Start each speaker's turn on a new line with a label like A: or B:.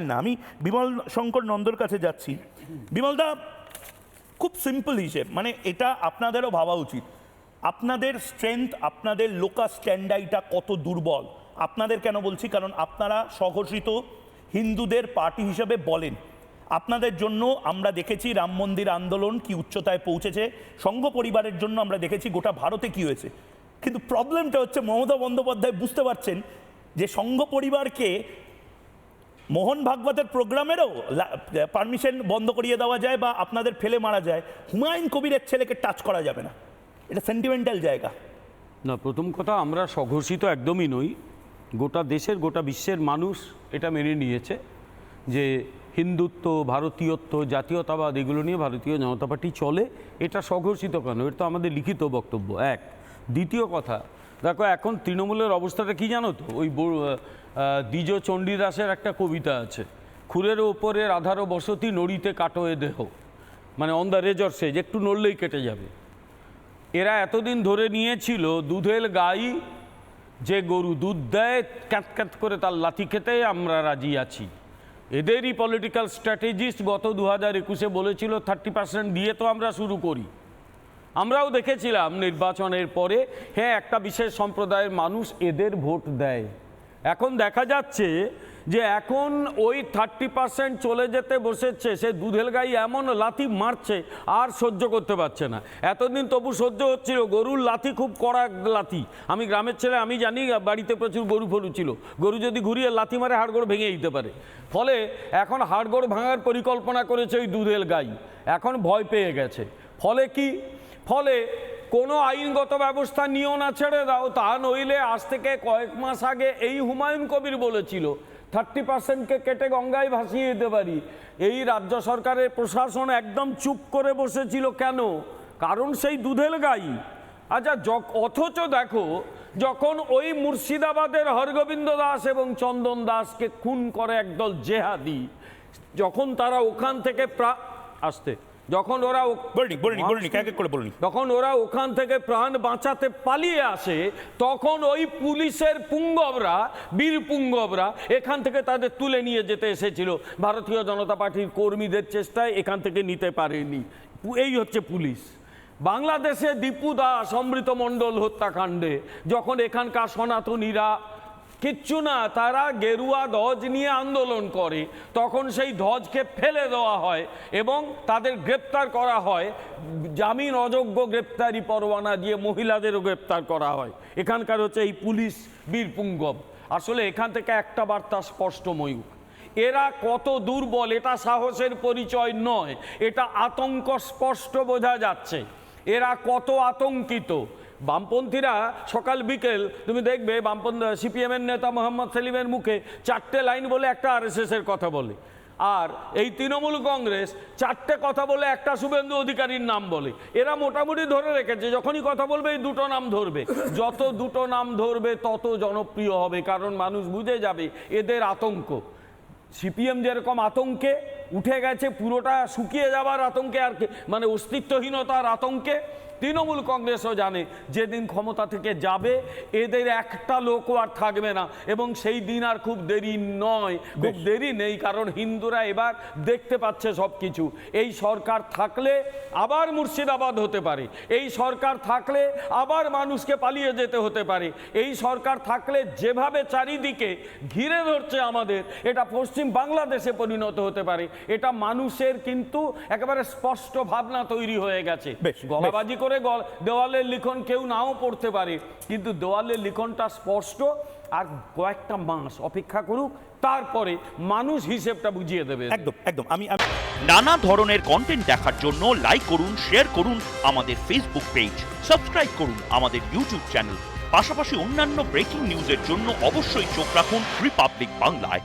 A: না। আমি বিমল শঙ্কর নন্দর কাছে যাচ্ছি। বিমলদা, খুব সিম্পল হিসেব, মানে এটা আপনাদেরও ভাবা উচিত। আপনাদের স্ট্রেংথ, আপনাদের লোকাল স্ট্যান্ডাইটা কত দুর্বল। আপনাদের কেন বলছি, কারণ আপনারা স্বঘোষিত হিন্দুদের পার্টি হিসেবে বলেন। আপনাদের জন্য আমরা দেখেছি রাম মন্দির আন্দোলন কি উচ্চতায় পৌঁছেছে, সংঘ পরিবারের জন্য আমরা দেখেছি গোটা ভারতে কি হয়েছে। কিন্তু প্রবলেমটা হচ্ছে মমতা বন্দ্যোপাধ্যায় বুঝতে পারছেন যে সংঘ পরিবারকে মোহন ভাগবতের প্রোগ্রামেরও পারমিশন বন্ধ করিয়ে দেওয়া যায় বা আপনাদের ফেলে মারা যায়, হুমায়ুন কবিরের ছেলেকে টাচ করা যাবে না। এটা সেন্টিমেন্টাল জায়গা
B: না। প্রথম কথা, আমরা স্বঘোষিত একদমই নই। গোটা দেশের, গোটা বিশ্বের মানুষ এটা মেনে নিয়েছে যে হিন্দুত্ব, ভারতীয়ত্ব, জাতীয়তাবাদ এগুলো নিয়ে ভারতীয় জনতা পার্টি চলে। এটা স্বঘোষিত কেন? এটা তো আমাদের লিখিত বক্তব্য। এক। দ্বিতীয় কথা, দেখো এখন তৃণমূলের অবস্থাটা কি জানো তো? ওই দ্বিজ চণ্ডীদাসের একটা কবিতা আছে, খুরের ওপরে রাধারো বসতি, নড়িতে কাটোয়ে দেহ, মানে অন দ্য রেজর সেজ, একটু নড়লেই কেটে যাবে। এরা এতদিন ধরে নিয়েছিল দুধের গাই যে গরু দুধ দেয়, ক্যাঁত ক্যাঁত করে তার লাথি খেতে আমরা রাজি আছি। এদেরই পলিটিক্যাল স্ট্র্যাটেজিস্ট গত 2021-এ বলেছিল 30% দিয়ে তো আমরা শুরু করি। আমরাও দেখেছিলাম নির্বাচনের পরে, হ্যাঁ একটা বিশেষ সম্প্রদায়ের মানুষ এদের ভোট দেয়। এখন দেখা যাচ্ছে যে এখন ওই 30% চলে যেতে বসেছে। সে দুধেল গাই এমন লাথি মারছে আর সহ্য করতে পারছে না। এতদিন তবু সহ্য হচ্ছিল, গরুর লাথি খুব কড়া লাথি। আমি গ্রামের ছেলে, আমি জানি, বাড়িতে প্রচুর গরু ফরু ছিল। গরু যদি ঘুরিয়ে লাথি মারে হাড়গোড় ভেঙে দিতে পারে। ফলে এখন হাড়গোড় ভাঙার পরিকল্পনা করেছে ওই দুধেল গাই, এখন ভয় পেয়ে গেছে। ফলে কি? ফলে কোনো আইনগত ব্যবস্থা নিয়েও না, ছেড়ে দাও, তা নইলে আজ থেকে কয়েক মাস আগে এই হুমায়ুন কবির বলেছিল 30%কে কেটে গঙ্গায় ভাসিয়ে দিতে পারি। এই রাজ্য সরকারের প্রশাসন একদম চুপ করে বসেছিল। কেন? কারণ সেই দুধেল গাই। আচ্ছা, অথচ দেখো, যখন ওই মুর্শিদাবাদের হরগোবিন্দ দাস এবং চন্দন দাসকে খুন করে একদল জেহাদি, যখন তারা ওখান থেকে যখন ওরা ওখান থেকে প্রাণ বাঁচাতে পালিয়ে আসে, তখন ওই পুলিশের পুঙ্গবরা, বীর পুঙ্গবরা এখান থেকে তাদের তুলে নিয়ে যেতে এসেছিল। ভারতীয় জনতা পার্টির কর্মীদের চেষ্টায় এখান থেকে নিতে পারেনি। এই হচ্ছে পুলিশ। বাংলাদেশে দীপু দাস, অমৃত মণ্ডল হত্যাকাণ্ডে যখন এখানকার সনাতনীরা কিচ্ছু না, তারা গেরুয়া ধ্বজ নিয়ে আন্দোলন করে, তখন সেই ধ্বজকে ফেলে দেওয়া হয় এবং তাদের গ্রেপ্তার করা হয়। জামিন অযোগ্য গ্রেপ্তারি পরোয়ানা দিয়ে মহিলাদেরও গ্রেপ্তার করা হয়। এখানকার হচ্ছে এই পুলিশ বীরপুঙ্গব। আসলে এখান থেকে একটা বার্তা স্পষ্ট, ময়ূর, এরা কত দুর্বল এটা সাহসের পরিচয় নয়, এটা আতঙ্ক স্পষ্ট বোঝা যাচ্ছে। এরা কত আতঙ্কিত। বামপন্থীরা সকাল বিকেল তুমি দেখবে সিপিএমের নেতা মোহাম্মদ সেলিমের মুখে 4টে লাইন বলে একটা আরএসএসের কথা বলে, আর এই তৃণমূল কংগ্রেস 4টে কথা বলে একটা শুভেন্দু অধিকারীর নাম বলে। এরা মোটামুটি ধরে রেখেছে যখনই কথা বলবে এই দুটো নাম ধরবে। যত দুটো নাম ধরবে তত জনপ্রিয় হবে, কারণ মানুষ বুঝে যাবে এদের আতঙ্ক। সিপিএম যেরকম আতঙ্কে উঠে গেছে, পুরোটা শুকিয়ে যাবার আতঙ্কে, আর মানে অস্তিত্বহীনতার আতঙ্কে, তৃণমূল কংগ্রেসও জানে যেদিন ক্ষমতা থেকে যাবে এদের একটা লোকও আর থাকবে না, এবং সেই দিন আর খুব দেরি নয়, খুব দেরি নেই। কারণ হিন্দুরা এবার দেখতে পাচ্ছে সব কিছু। এই সরকার থাকলে আবার মুর্শিদাবাদ হতে পারে, এই সরকার থাকলে আবার মানুষকে পালিয়ে যেতে হতে পারে, এই সরকার থাকলে যেভাবে চারিদিকে ঘিরে ধরছে আমাদের, এটা পশ্চিম বাংলাদেশে পরিণত হতে পারে। এটা মানুষের কিন্তু একেবারে স্পষ্ট ভাবনা তৈরি হয়ে গেছে। গলাবাজি করে দেওয়ালের লিখন কেউ নাও পড়তে পারে, কিন্তু দেওয়ালের লিখনটা স্পষ্ট। আর কয়েকটা মাস অপেক্ষা করুক, তারপরে মানুষ হিসেবটা বুঝিয়ে দেবে।
A: একদম একদম। আমি
C: নানা ধরনের কন্টেন্ট দেখার জন্য লাইক করুন, শেয়ার করুন আমাদের ফেসবুক পেজ, সাবস্ক্রাইব করুন আমাদের ইউটিউব চ্যানেল। পাশাপাশি অন্যান্য ব্রেকিং নিউজের জন্য অবশ্যই চোখ রাখুন রিপাবলিক বাংলায়।